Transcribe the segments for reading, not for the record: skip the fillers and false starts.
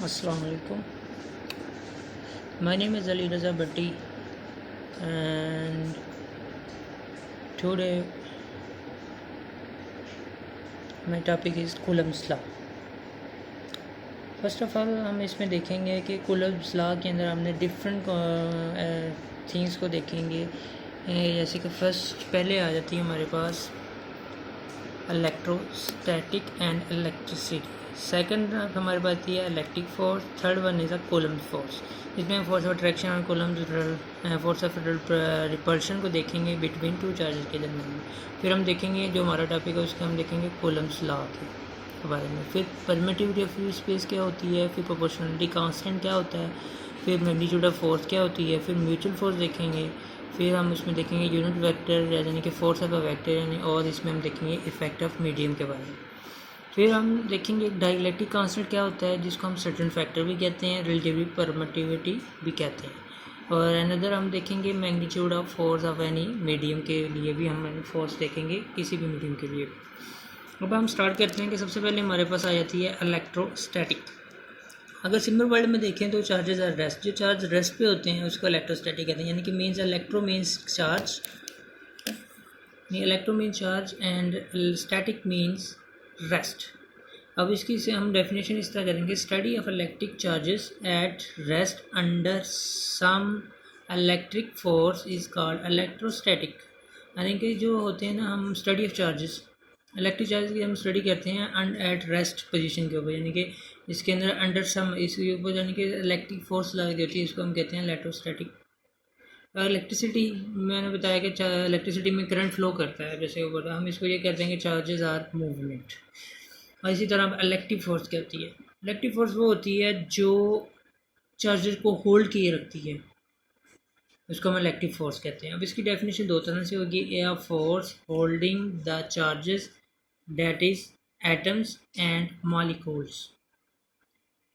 Assalamu alaikum. My name is Ali Raza Bhatti, and today my topic is Coulomb's law. First of all हम इसमें देखेंगे कि Coulomb's law के अंदर हमने डिफरेंट थिंग्स को देखेंगे। जैसे कि फर्स्ट पहले आ जाती है हमारे पास इलेक्ट्रोस्टैटिक एंड इलेक्ट्रिसिटी। सेकंड हमारे पास है electric force. Third one is a coulomb force. इसमें फोर्स ऑफ अट्रैक्शन और कूलम्ब फोर्स ऑफ रिपल्शन को देखेंगे बिटवीन टू चार्जेस के दरमियान। फिर हम देखेंगे जो हमारा टॉपिक है उसके हम देखेंगे कूलम्स लॉ के बारे में। फिर परमिटिविटी ऑफ फ्री स्पेस क्या होती है, फिर प्रोपोर्शनलिटी कांस्टेंट क्या होता है, फिर मैग्नीट्यूड ऑफ फोर्स क्या होती है, फिर म्यूचुअल फोर्स देखेंगे। फिर हम उसमें देखेंगे यूनिट वेक्टर यानी कि फोर्स ऑफ अ वेक्टर यानी, और इसमें हम देखेंगे इफेक्ट ऑफ मीडियम के बारे में। फिर हम देखेंगे एक डाइलेक्ट्रिक कांस्टेंट क्या होता है जिसको हम सर्टेन फैक्टर भी कहते हैं, रिलेटिव परमिटिविटी भी कहते हैं। और अनदर हम देखेंगे magnitude of force of any medium के लिए भी हम फोर्स देखेंगे, किसी भी मीडियम के लिए। अब हम स्टार्ट करते हैं कि सबसे पहले हमारे पास आ जाती है इलेक्ट्रोस्टैटिक। अगर सिंपल वर्ड में देखें तो चार्जेस आर रेस्ट। जो चार्ज रेस्ट पे होते हैं उसको इलेक्ट्रोस्टैटिक कहते हैं, यानी कि means electro means charge, electro means charge and static means rest. अब इसकी से हम डेफिनेशन इस तरह करेंगे, study of electric charges at rest under some electric force is called electrostatic. यानी कि जो होते हैं ना, हम study of charges, electric charge की हम स्टडी करते हैं एट रेस्ट पोजीशन के ऊपर, यानी कि इसके अंदर अंडर सम इसके ऊपर यानी कि इलेक्ट्रिक फोर्स लगी होती है, इसको हम कहते हैं इलेक्ट्रोस्टैटिक। और इलेक्ट्रिसिटी मैंने बताया कि इलेक्ट्रिसिटी में करंट फ्लो करता है, जैसे ऊपर हम इसको ये कहते हैं कि चार्जेस आर मूवमेंट। और इसी तरह इलेक्ट्रिक फोर्स क्या होती है, इलेक्ट्रिक फोर्स वो होती है जो चार्जेस को होल्ड किए रखती है, उसको हम इलेक्ट्रिक फोर्स कहते हैं। अब इसकी डेफिनेशन दो तरह से होगी, a force holding the charges that is atoms and molecules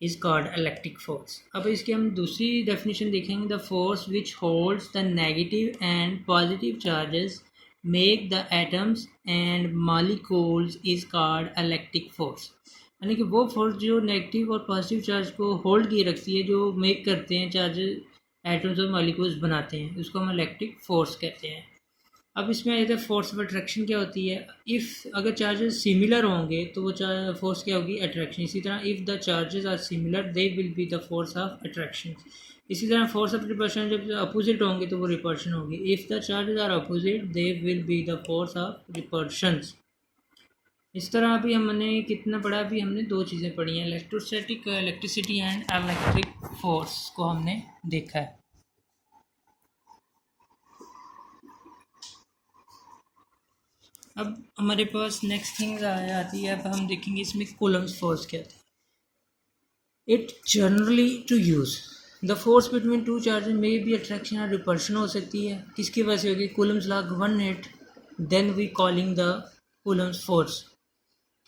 is called electric force। अब इसकी हम दूसरी डेफिनेशन देखेंगे, the force which holds the negative and positive charges make the atoms and molecules is called electric force. यानी कि वो force जो negative और पॉजिटिव चार्ज को होल्ड किए रखती है, जो मेक करते हैं चार्जेस, एटम्स और मॉलिक्यूल्स बनाते हैं, उसको हम इलेक्ट्रिक फोर्स कहते हैं। अब इसमें आ जाता है फोर्स ऑफ अट्रैक्शन क्या होती है। इफ़ अगर चार्जेस सिमिलर होंगे तो वो फोर्स क्या होगी, अट्रैक्शन। इसी तरह if the charges are similar they will be the force of attraction. इसी तरह फोर्स ऑफ रिपल्शन जब अपोजिट होंगे तो वो रिपल्शन होगी। If the charges are opposite they will be the force of repulsion. इस तरह अभी हमने कितना पढ़ा, अभी हमने दो चीज़ें पढ़ी हैं, electrostatic electricity and electric force को हमने देखा है। अब हमारे पास नेक्स्ट थिंग आती है, अब हम देखेंगे इसमें कूलम्स फोर्स क्या था। It generally to use the force between two charges may be attraction और रिपल्शन हो सकती है। किसकी वजह से होगी, Coulomb's law govern it, then we calling the Coulomb's force.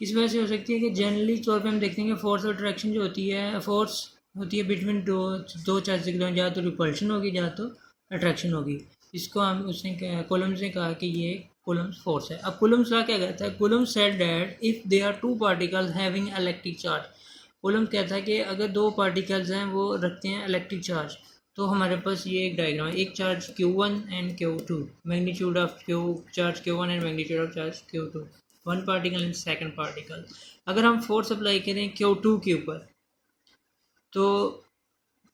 किस वजह से हो सकती है कि जनरली तौर पे हम देखते हैं कि फोर्स और अट्रैक्शन जो होती है, फोर्स होती है बिटवीन दो चार्जेस के दौरान, या तो रिपल्शन होगी या तो अट्रैक्शन होगी। इसको हम उसने कूलम्स ने कहा कि ये कूलम्स फोर्स है। अब कूलम्स लॉ क्या कहता है, Coulomb's said that if they are two particles having electric charge. Coulomb's कहता है कि अगर दो पार्टिकल्स हैं वो रखते हैं इलेक्ट्रिक चार्ज, तो हमारे पास ये एक डायग्राम है, एक charge Q1 and Q2, magnitude of charge Q1 and magnitude of charge Q2, one particle and second particle. अगर हम फोर्स अप्लाई करें Q2 के ऊपर तो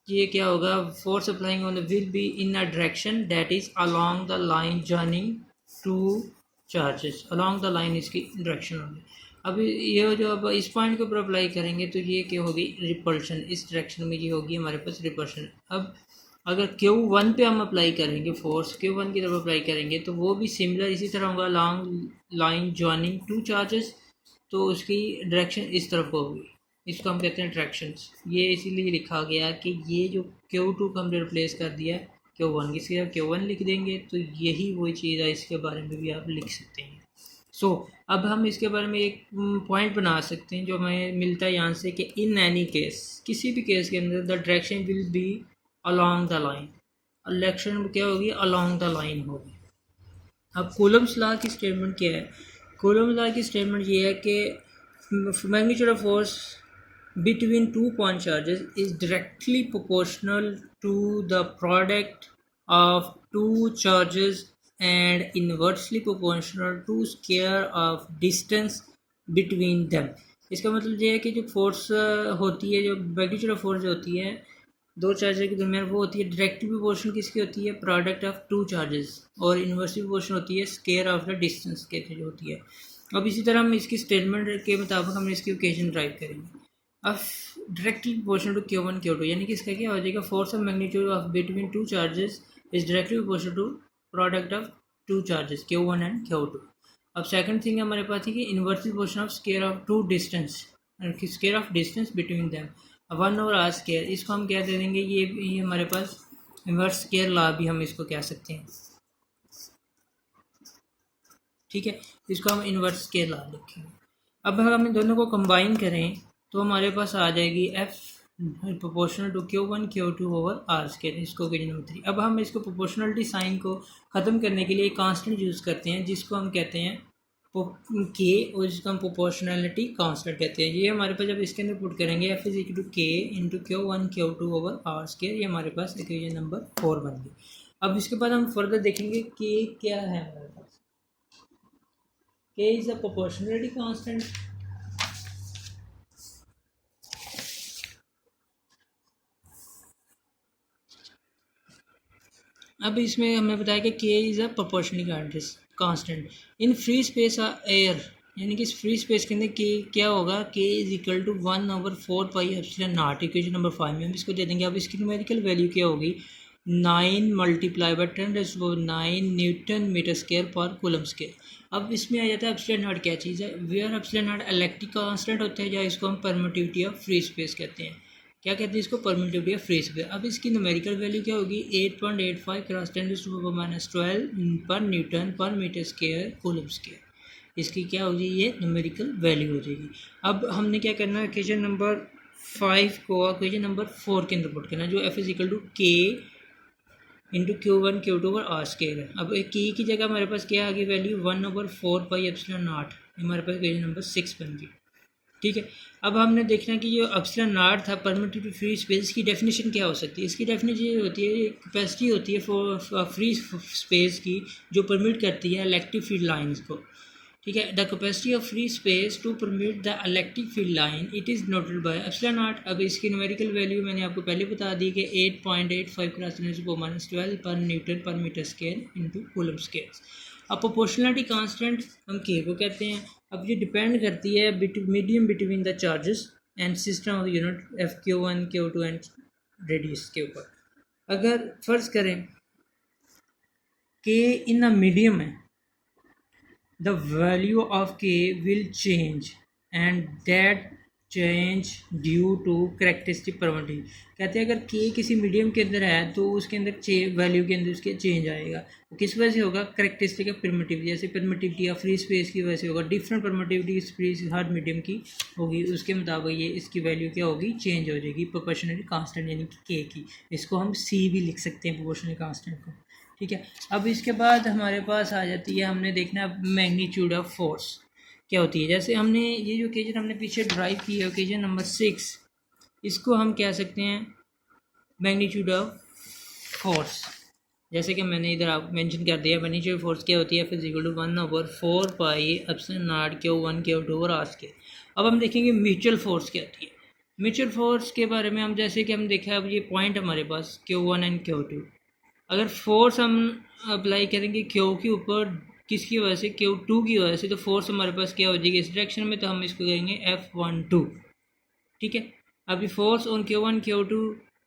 ये क्या होगा, force applying on the will be in a direction that is along the line journeying two charges, along the line इसकी डायरेक्शन होगी। अब ये जो अब इस पॉइंट के ऊपर अप्लाई करेंगे तो ये क्या होगी, रिपल्शन, इस डायरेक्शन में ये होगी हमारे पास रिपल्शन। अब अगर Q1 पे हम अप्लाई करेंगे फोर्स, Q1 की तरफ अप्लाई करेंगे तो वो भी सिमिलर इसी तरह होगा, along line joining two charges, तो उसकी डायरेक्शन इस तरफ होगी, इसको हम कहते हैं ट्रैक्शंस। ये इसीलिए लिखा गया कि ये जो Q2 को हमने रिप्लेस कर दिया Q1 की, इसकी जब Q1 लिख देंगे तो यही वही चीज़ है, इसके बारे में भी आप लिख सकते हैं। अब हम इसके बारे में एक पॉइंट बना सकते हैं जो हमें मिलता है यहाँ से कि इन एनी केस, किसी भी केस के अंदर the direction will be along the line, direction क्या होगी, अलोंग द लाइन होगी। अब कूलम्स लॉ की स्टेटमेंट क्या है, कूलम्स लॉ की स्टेटमेंट ये है कि magnitude of force between two point charges is directly proportional to the product of two charges and inversely proportional to square of distance between them। इसका मतलब ये है कि जो फोर्स होती है, जो मैग्नीट्यूड ऑफ फोर्स होती है दो चार्जर के दरमियान, वो होती है डायरेक्टली प्रोपोर्शनल किसकी होती है, प्रोडक्ट ऑफ टू चार्जेस, और इन्वर्सली प्रोपोर्शनल होती है स्केयर ऑफ द डिस्टेंस के जो होती है। अब इसी तरह हम इसकी स्टेटमेंट के मुताबिक हम इसकी इक्वेशन ड्राइव करेंगे। अब directly proportional to Q1 Q2, यानी कि इसका क्या हो जाएगा, force of magnitude of between two charges is directly proportional to product of two charges Q1 and Q2। अब सेकंड थिंग हमारे पास है कि inversely proportional of square of to distance, square of distance between them 1/r square. इसको हम क्या दे देंगे, ये हमारे पास इन्वर्स स्केयर लॉ भी हम इसको कह सकते हैं, ठीक है। इसको हम इन्वर्स स्केयर लॉ लिखेंगे। अब अगर हम इन दोनों को कंबाइन करें तो हमारे पास आ जाएगी F proportional to Q1 Q2 over R square. इसको क्वेश्चन नंबर 3। अब हम इसको प्रोपोर्शनलिटी साइन को ख़त्म करने के लिए कांस्टेंट यूज़ करते हैं जिसको हम कहते हैं K, और जिसको हम प्रोपोर्शनलिटी कांस्टेंट कहते हैं। ये हमारे पास जब इसके अंदर पुट करेंगे F is equal to K into Q1 Q2 over R square, ये हमारे पास इक्वेशन नंबर 4 बन गई। अब इसके बाद हम फर्दर देखेंगे K क्या है हमारे पास। K is a proportionality constant. अब इसमें हमें बताया कि K is a proportionally constant in free space air, यानी कि इस फ्री स्पेस के अंदर K क्या होगा, K is equal to 1/4 pi epsilon naught. Equation number 5 में हम इसको दे देंगे। अब इसकी न्यूमेरिकल वैल्यू क्या होगी, 9 multiply by 10⁹ newton metre square per coulomb square. अब इसमें आ जाता है एप्सिलॉन नॉट क्या चीज़ है, where epsilon naught electric constant होता है, या इसको हम परमिटिविटी ऑफ फ्री स्पेस कहते हैं। क्या कहते हैं इसको, परमिटिविटी ऑफ फ्री स्पेस। अब इसकी न्यूमेरिकल वैल्यू क्या होगी, 8.85 cross 10⁻12 per newton per metre square coulomb square. इसकी क्या होगी, ये न्यूमेरिकल वैल्यू हो जाएगी। अब हमने क्या करना है, इक्वेशन नंबर 5 को इक्वेशन नंबर 4 के अंदर पुट करना है, जो F is equal to K into Q1 Q2 over R square है। अब K की जगह हमारे पास क्या आ गई वैल्यू, 1/4 पाई एप्सिलॉन नॉट, हमारे पास इक्वेशन नंबर 6 बन गई, ठीक है। अब हमने देखना कि जो एप्सिलॉन नॉट था परमिटिव फ्री स्पेस की डेफिनेशन क्या हो सकती है। इसकी डेफिनेशन ये होती है, कैपेसिटी होती है फॉर फ्री स्पेस की जो परमिट करती है इलेक्ट्रिक फील्ड लाइंस को, ठीक है। The capacity of free space to permit the electric field line it is noted by epsilon naught. अब इसकी न्यूमेरिकल वैल्यू मैंने आपको पहले बता दी कि 8.85 cross 10⁻12 per newton per metre square into coulomb square. अब प्रोपोर्शनलिटी कांस्टेंट हम K को कहते हैं। अब ये डिपेंड करती है medium between the charges and system of unit F Q1 Q2 and radius के ऊपर। अगर फर्ज करें K इन अ मीडियम है, the value of K will change and that change due to characteristic permittivity। कहते हैं अगर K किसी मीडियम के अंदर है तो उसके अंदर वैल्यू के अंदर उसके चेंज आएगा। वो किस वजह से होगा, करेक्टरिस्टिक ऑफ परमिटिविटी, जैसे परमिटिविटी या फ्री स्पेस की वजह से होगा। डिफरेंट परमिटिविटी फ्री हर मीडियम की होगी, उसके मुताबिक ये इसकी वैल्यू क्या होगी, चेंज हो जाएगी प्रोपोर्शनली कांस्टेंट यानी कि K की। इसको हम C भी लिख सकते हैं प्रोपोर्शनली कांस्टेंट को, ठीक है। अब इसके बाद हमारे पास आ जाती है, हमने देखना मैग्नीट्यूड ऑफ फोर्स क्या होती है। जैसे हमने ये जो ओकेजन हमने पीछे ड्राइव की है ओकेजन नंबर 6, इसको हम कह सकते हैं मैग्नीट्यूड ऑफ फोर्स। जैसे कि मैंने इधर आप मेंशन कर दिया, मैग्नीट्यूड ऑफ फोर्स क्या होती है, F equal to 1/4 pi epsilon naught Q1 Q2 और R स्क्वायर। अब हम देखेंगे म्यूचुअल फोर्स क्या होती है। म्यूचुअल फोर्स के बारे में हम जैसे कि हम देखा, अब ये पॉइंट हमारे पास Q1 एंड Q2, अगर फोर्स हम अप्लाई करेंगे Q के ऊपर किसकी वजह से, Q2 की वजह से, तो फोर्स हमारे पास क्या हो जाएगी इस डायरेक्शन में, तो हम इसको कहेंगे F12, ठीक है। अभी force on Q1 Q2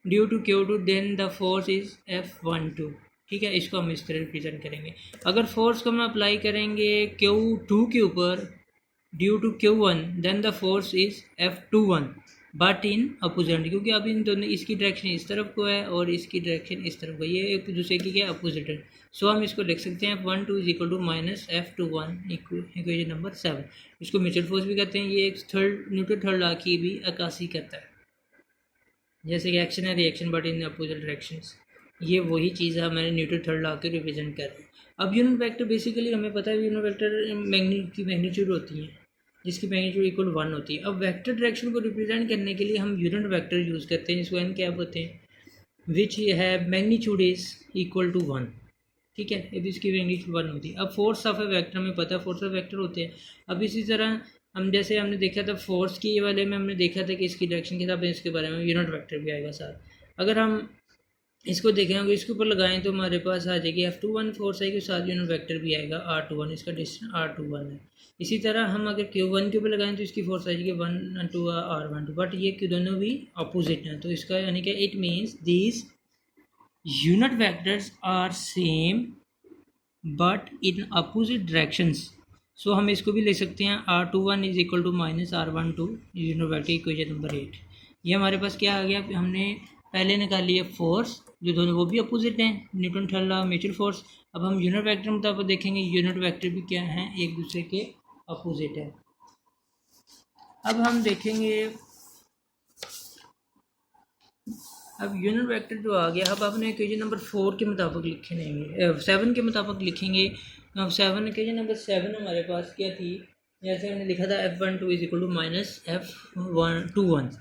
due to Q2 then the force is F12, ठीक है। इसको हम इस तरह रिप्रेजेंट करेंगे। अगर फोर्स को हम अप्लाई करेंगे Q2 के ऊपर due to Q1 then the force is F21 but in opposite, क्योंकि अभी इन दोनों इसकी डायरेक्शन इस तरफ को है और इसकी डायरेक्शन इस तरफ को, ये एक दूसरे की क्या अपोजिट है। सो हम इसको लिख सकते हैं F12 is equal to minus F21 equation number 7। इसको म्यूचुअल फोर्स भी कहते हैं। ये एक न्यूटन थर्ड लॉ की भी अक्कासी करता है, जैसे कि एक्शन है reaction but in opposite directions. ये वही चीज़ है, मैंने न्यूटन थर्ड लॉ के रिप्रेजेंट कर रहे हैं। अब यूनिट वेक्टर बेसिकली हमें पता है यूनिट वेक्टर की मैग्नीट्यूड होती हैं, जिसकी मैग्नीट्यूड इक्वल 1 होती है। अब वेक्टर डायरेक्शन को रिप्रेजेंट करने के लिए हम यूनिट वेक्टर यूज़ करते हैं जिसको एन कैप होते हैं, विच है मैग्नीट्यूड इज़ इक्वल टू 1। ठीक है, अब इसकी मैग्नीट्यूड 1 होती है। अब फोर्स ऑफ ए वेक्टर हमें पता है, फोर्स ऑफ वेक्टर होते हैं। अब इसी तरह हम जैसे हमने देखा था फोर्स की वाले में हमने देखा था कि इसकी डायरेक्शन के हिसाब से इसके बारे में यूनिट वेक्टर भी आएगा साथ। अगर हम इसको देखें, अगर इसके ऊपर लगाएं तो हमारे पास आ जाएगी F21 फोर्स आएगी, साथ यूनिट वेक्टर भी आएगा R21, इसका डिस्टेंस R21 है। इसी तरह हम अगर Q1 के ऊपर लगाएं तो इसकी फोर्स आ जाएगी 1 2 R12, बट ये दोनों भी अपोजिट हैं, तो इसका यानी कि it means these unit vectors are same but in opposite directions. So हम इसको भी ले सकते हैं R21 is equal to minus R12 unit vector, equation number 8। ये हमारे पास क्या आ गया, हमने पहले निकाली है फोर्स जो दोनों वो भी अपोजिट हैं, Newton third law mutual force. अब हम यूनिट वेक्टर मुताबिक देखेंगे, यूनिट वेक्टर भी क्या हैं, एक दूसरे के अपोजिट है। अब हम देखेंगे, अब यूनिट वेक्टर जो आ गया, अब आपने इक्वेशन नंबर 4 के मुताबिक लिखे नहीं 7 के मुताबिक लिखेंगे। अब 7 इक्वेशन नंबर 7 हमारे पास क्या थी, जैसे हमने लिखा था F12 is equal to minus F21।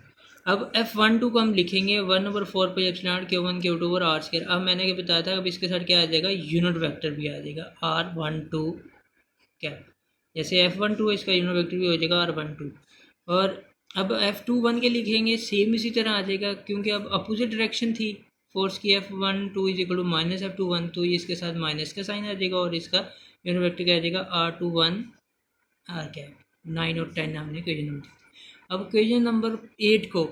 अब F12 को हम लिखेंगे 1/4 पाई एप्सिलॉन Q1 Q2 और R स्क्वायर। अब मैंने क्या बताया था, अब इसके साथ क्या आ जाएगा, यूनिट वेक्टर भी आ जाएगा R12 कैप। जैसे F12 इसका यूनिट वेक्टर भी हो जाएगा R12। और अब F21 के लिखेंगे सेम इसी तरह आ जाएगा, क्योंकि अब अपोजिट डायरेक्शन थी फोर्स की। F12 is equal to minus F21, तो ये इसके साथ माइनस का साइन आ जाएगा और इसका यूनिट वेक्टर क्या आ जाएगा, R21 R कैप। 9 और 10 हमने क्वेश्चन नंबर। अब क्वेश्चन नंबर 8 को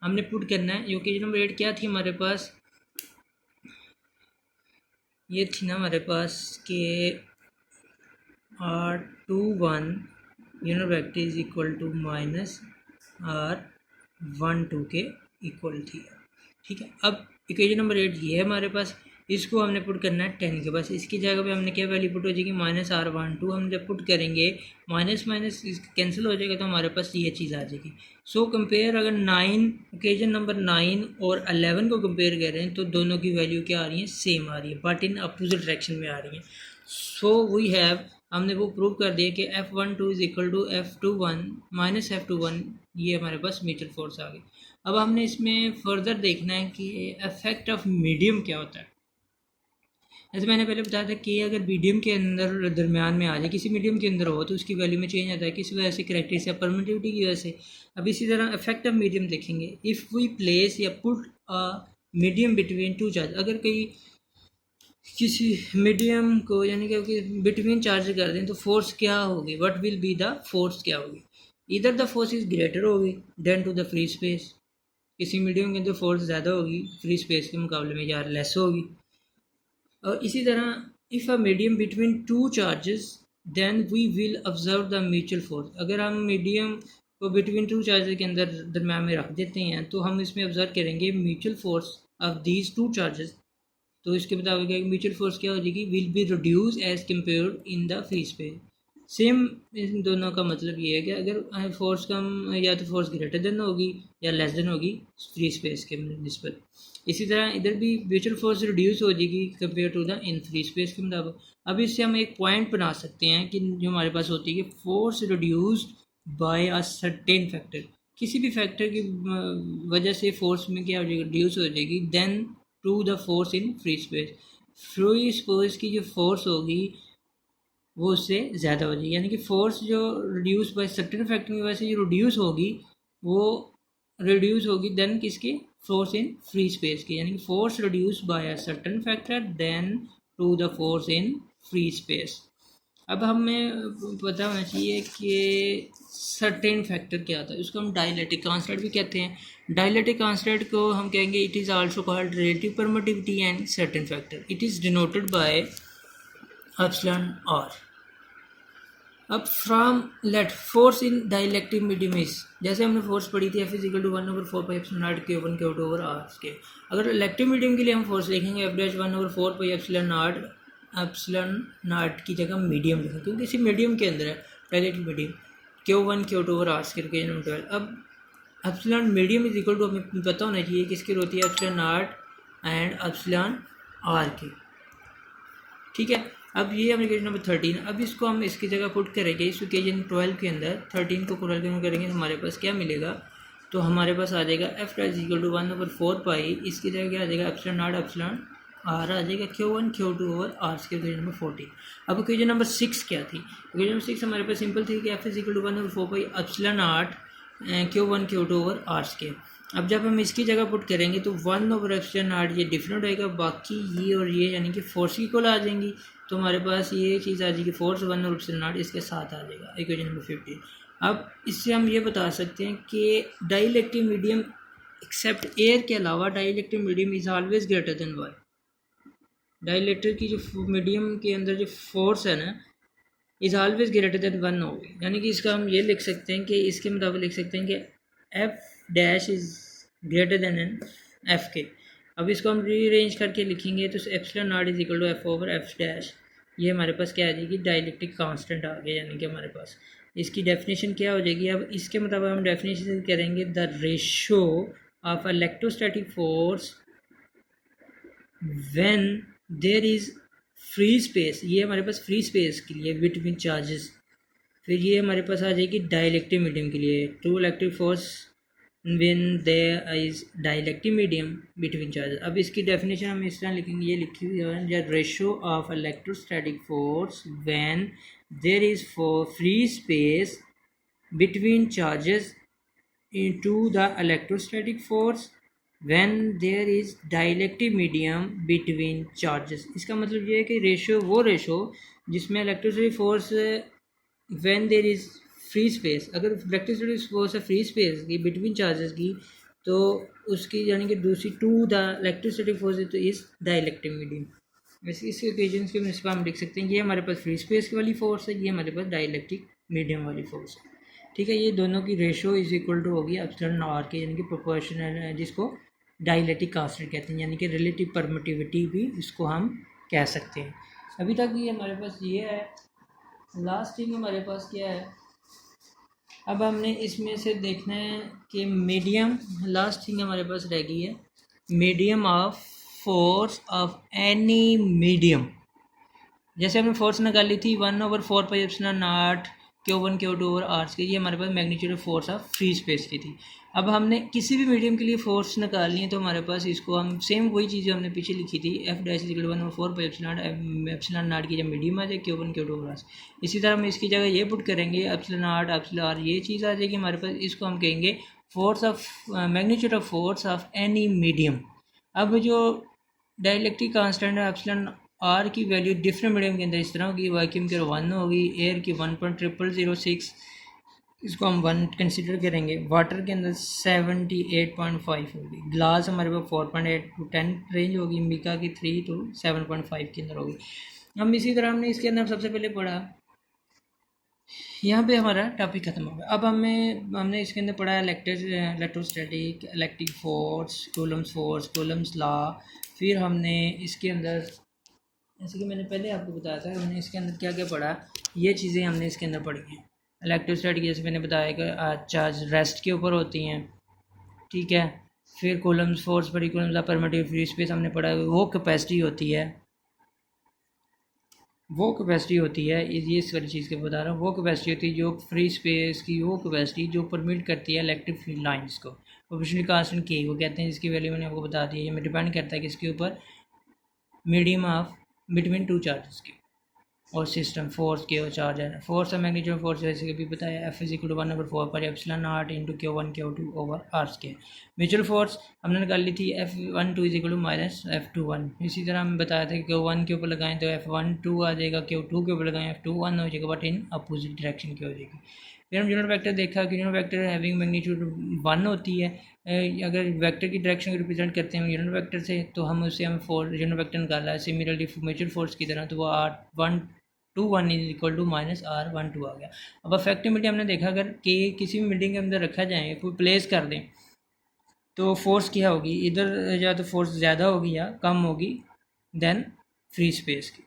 हमने पुट करना है। जो क्वेश्चन नंबर 8 क्या थी हमारे पास, ये थी ना हमारे पास कि R21 unit vector is equal to minus R12 के इक्वल थी। ठीक है, अब इक्वेशन नंबर 8 ये है हमारे पास, इसको हमने पुट करना है 10 के पास। इसकी जगह पे हमने क्या वैल्यू पुट हो जाएगी, माइनस R12। हम जब पुट करेंगे माइनस माइनस कैंसिल हो जाएगा, तो हमारे पास ये चीज़ आ जाएगी। सो कंपेयर, अगर 9 इक्वेशन नंबर 9 और 11 को कंपेयर करें तो दोनों की वैल्यू क्या आ रही है, सेम आ रही है, बट इन अपोजिट डायरेक्शन में आ रही है। सो वी हैव, हमने वो प्रूव कर दिया कि F12 is equal to F21 minus F21, ये हमारे पास म्यूचुअल फोर्स आ गई। अब हमने इसमें फर्दर देखना है कि इफेक्ट ऑफ मीडियम क्या होता है। जैसे मैंने पहले बताया था कि अगर मीडियम के अंदर दरमियान में आ जाए, किसी मीडियम के अंदर हो तो उसकी वैल्यू में चेंज आता है, किस वजह से, करैक्टरिस्टिक या परमिटिविटी की वजह से। अब इसी तरह इफेक्ट ऑफ मीडियम देखेंगे, इफ़ वी प्लेस या put a medium between to charge, अगर कोई किसी मीडियम को यानी कि बिटवीन चार्ज कर दें तो फोर्स क्या होगी, what will be the force क्या होगी, इधर द फोर्स इज ग्रेटर होगी than to the free space. किसी मीडियम के अंदर फोर्स ज़्यादा होगी, फ्री स्पेस के मुकाबले में यार लेस होगी। और इसी तरह if a medium between two charges then we will observe the mutual force. अगर हम मीडियम को बिटवीन टू चार्जेस के अंदर दरम्यान में रख देते हैं तो हम इसमें ऑब्जर्व करेंगे mutual force of these two charges. तो इसके मुताबिक म्यूचुअल फोर्स क्या हो जाएगी, will be reduce as compare in the free space. Same इन दोनों का मतलब ये है कि अगर फोर्स कम या तो फोर्स ग्रेटर देन होगी या लेस देन होगी फ्री स्पेस के निस्बत। इसी तरह इधर भी म्यूचुअल फोर्स रिड्यूस हो जाएगी compare to the in free space के मुताबिक। अब इससे हम एक पॉइंट बना सकते हैं कि जो हमारे पास होती है कि force reduce by a certain factor, किसी भी फैक्टर की वजह से फोर्स में क्या हो जाएगी, रिड्यूस हो जाएगी than to the force in free space. Free space की जो फोर्स होगी वो उससे ज़्यादा हो जाएगी, यानी कि फोर्स जो रिड्यूस बाय सर्टेन फैक्टर की वजह से जो रिड्यूस होगी वो रिड्यूस होगी देन किसकी, फोर्स इन फ्री स्पेस की, यानी कि force reduce by a certain factor than to the force in free space. अब हमें पता होना चाहिए कि सर्टेन फैक्टर क्या होता है, उसको हम डाइलेक्ट्रिक कांस्टेंट भी कहते हैं। डाइलेक्ट्रिक कांस्टेंट को हम कहेंगे it is also called relative permittivity and certain factor. It is denoted by epsilon R. अब from let force in dielectric medium is, जैसे हमने फोर्स पढ़ी थी F is equal to 1/4 pi epsilon naught Q1 Q2 over R के। अगर electric medium के लिए हम फोर्स लिखेंगे F dash 1/4 pi epsilon naught की जगह मीडियम लिखेंगे, क्योंकि इसी मीडियम के अंदर है dielectric medium Q1 Q2 over R के नंबर 12। अब epsilon medium is equal to हमें पता होना चाहिए किसकी होती है, epsilon naught and epsilon R की। ठीक है, अब ये हमारे इक्वेशन नंबर 13। अब इसको हम इसकी जगह पुट करेंगे इस इक्वेशन 12 के अंदर, 13 को 12 के अंदर करेंगे तो हमारे पास क्या मिलेगा, तो हमारे पास आ जाएगा F dash equal to 1/4 pi, इसकी जगह क्या आ जाएगा एप्सिलॉन नॉट एप्सिलॉन आर आ जाएगा Q1 Q2 over R square. Equation number 14। अब इक्वेशन नंबर 6 क्या थी, इक्वेशन नंबर 6 हमारे पास सिंपल थी कि F is equal to 1/4 pi epsilon naught Q1 Q2 over R square. अब जब हम इसकी जगह पुट करेंगे तो 1/एप्सिलॉन नॉट ये डिफरेंट होएगा, बाकी ये और ये यानी कि फोर्स की इक्वल आ जाएंगी, तो हमारे पास ये चीज़ आ जाएगी फोर्स 1/एप्सिलॉन नॉट इसके साथ आ जाएगा इक्वेशन नंबर 15। अब इससे हम ये बता सकते हैं कि डाइलेक्ट्रिक मीडियम एक्सेप्ट एयर के अलावा dielectric medium is always greater than Y. Dielectric की जो मीडियम के अंदर जो फोर्स है ना इज ऑलवेज ग्रेटर देन 1 होगी, यानी कि इसका हम ये लिख सकते हैं कि इसके मुताबिक लिख सकते हैं कि F dash is greater than an F के। अब इसको हम रीअरेंज करके लिखेंगे तो epsilon naught is equal to F over F dash, ये हमारे पास क्या आ जाएगी डाइलेक्ट्रिक कांस्टेंट आ गया, यानी कि हमारे पास इसकी डेफिनेशन क्या हो जाएगी। अब इसके मुताबिक हम डेफिनेशन करेंगे the ratio of electrostatic force when there is free space, ये हमारे पास फ्री स्पेस के लिए बिटवीन चार्जेस। फिर ये हमारे पास आ जाएगी डाइलेक्ट्रिक मीडियम के लिए to electric force when there is dielectric medium between charges. अब इसकी डेफिनेशन हम इस तरह लिखेंगे, ये लिखी हुई है ratio of electrostatic force when there is for free space between charges to the electrostatic force when there is dielectric medium between charges. इसका मतलब ये है कि रेशो वो रेशो जिसमें electrostatic force when there is free space, अगर electrostatic force है free space की बिटवीन चार्जेस की, तो उसकी यानी कि दूसरी टू द इलेक्ट्रोस्टैटिक फोर्स तो इज डाइलेक्ट्रिक मीडियम। वैसे इस इक्वेशन के मुताबिक हम लिख सकते हैं ये हमारे पास फ्री स्पेस वाली फोर्स है, ये हमारे पास डाइलेक्ट्रिक मीडियम वाली फोर्स है। ठीक है, ये दोनों की रेशो इज इक्वल टू होगी एप्सिलॉन आर के, यानी कि प्रोपोर्शनल है, जिसको डाइलेक्ट्रिक कांस्टेंट कहते हैं, यानी कि रिलेटिव परमिटिविटी भी इसको हम कह सकते हैं। अभी तक ये हमारे पास ये है। लास्ट थिंग हमारे पास क्या है, अब हमने इसमें से देखना है कि मीडियम, लास्ट थिंग हमारे पास रह गई है medium of force of any medium. जैसे हमने फोर्स निकाली थी 1/4 pi epsilon naught Q1 Q2 over R के, ये हमारे पास magnitude of force of free space की थी। अब हमने किसी भी मीडियम के लिए फोर्स निकालनी है तो हमारे पास इसको हम सेम वही चीज़ हमने पीछे लिखी थी F dash is equal to 1/4 pi epsilon naught की जब मीडियम आ जाए Q1 Q2 ओवर आर। इसी तरह हम इसकी जगह ये पुट करेंगे एप्सिलॉन नॉट एप्सिलॉन आर, ये चीज़ आ जाएगी हमारे पास, इसको हम कहेंगे force of magnitude of force of any medium. अब जो डाइलेक्ट्रिक कांस्टेंट है एप्सिलॉन आर की वैल्यू डिफरेंट मीडियम के अंदर इस तरह होगी, वैक्यूम के 1 होगी, एयर की 1.0006, इसको हम 1 कंसिडर करेंगे, वाटर के अंदर 78.5 होगी, ग्लास हमारे पास 4.8 to 10 रेंज होगी, मिका की 3 to 7.5 के अंदर होगी। हम इसी तरह हमने इसके अंदर सबसे पहले पढ़ा, यहाँ पे हमारा टॉपिक खत्म हो गया। अब हमने इसके अंदर पढ़ा electrostatic, electric force, Coulomb's law. फिर हमने इसके अंदर, जैसे कि मैंने पहले आपको बताया था, हमने इसके अंदर क्या क्या पढ़ा, ये चीज़ें हमने इसके अंदर पढ़ी हैं। इलेक्ट्रोस्टैटिक जैसे मैंने बताया कि चार्ज रेस्ट के ऊपर होती हैं, ठीक है। फिर कूलम्स फोर्स पर कूलम्स परमिटिव फ्री स्पेस हमने पढ़ा, वो कैपेसिटी होती है, ये इस वाली चीज़ के बता रहा हूँ, वो कैपेसिटी होती है जो फ्री स्पेस की, वो कैपेसिटी जो परमिट करती है इलेक्ट्रिक फील्ड लाइंस को। प्रोपोर्शनल कांस्टेंट के वो कहते हैं, जिसकी वैल्यू मैंने आपको बता दी है। ये डिपेंड करता है किसके ऊपर, medium of between two charges के और सिस्टम फोर्स के और चार्ज है। फोर्स और मैग्नीट्यूड फोर्स जैसे कि भी बताया F is equal to 1/4 per epsilon naught into Q1 Q2 over R square. Mutual force हमने निकाल ली थी F12 is equal to minus F21। इसी तरह हमें बताया था कि Q1 के ऊपर लगाएं तो F12 आ जाएगा, Q2 के ऊपर लगाएं F21 हो जाएगा, बट इन अपोजिट डायरेक्शन की हो जाएगी। फिर हम यूनिट वेक्टर देखा कि यूनिट वेक्टर हैविंग मैग्नीट्यूड 1 होती है। अगर वेक्टर की डायरेक्शन को रिप्रेजेंट करते हैं यूनिट वेक्टर से, तो हम उससे हमें यूनिट वेक्टर निकाला है सिमिलरली म्यूचुअल फोर्स की तरह, तो वो R12 is equal to minus R12 आ गया। अब अफेक्टिव मीडियम हमने देखा, अगर के किसी भी मीडियम के अंदर रखा जाए, कोई प्लेस कर दें, तो फोर्स क्या होगी, इधर या तो फोर्स ज़्यादा होगी या कम होगी देन फ्री स्पेस की।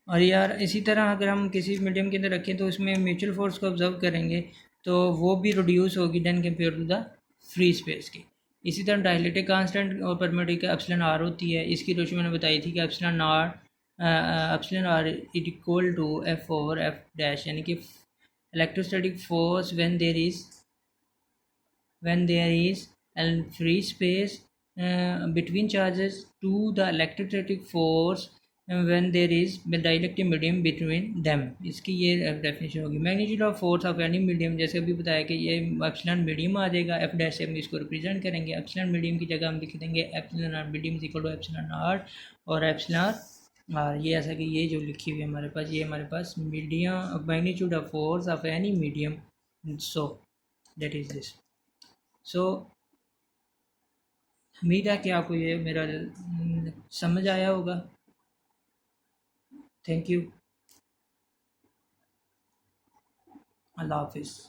और यार इसी तरह अगर हम किसी मीडियम के अंदर रखें तो उसमें म्यूचुअल फोर्स को ऑब्जर्व करेंगे तो वो भी रिड्यूस होगी than compare to the free space की। इसी तरह डाइलेक्ट्रिक कांस्टेंट और परमिटिव का एप्सिलॉन आर होती है, इसकी रेशो मैंने बताई थी कि epsilon r epsilon r is equal to F over F dash, यानी कि electrostatic force when there is a free space between charges to the electrostatic force when there is dielectric medium between them। इसकी ये definition होगी। Magnitude of force of any medium, जैसे अभी बताया कि ये एप्सिलॉन मीडियम आ जाएगा, एफ डैश से हम इसको रिप्रेजेंट करेंगे। एप्सिलॉन मीडियम की जगह हम लिख देंगे epsilon r medium is equal to epsilon r और एप्सिलॉन आर। ये ऐसा कि ये जो लिखी हुई है हमारे पास, ये हमारे पास medium magnitude of force of any medium, so that is this. सो उम्मीद है कि आपको ये मेरा समझ आया होगा। थैंक यू, अल्लाह हाफिज़।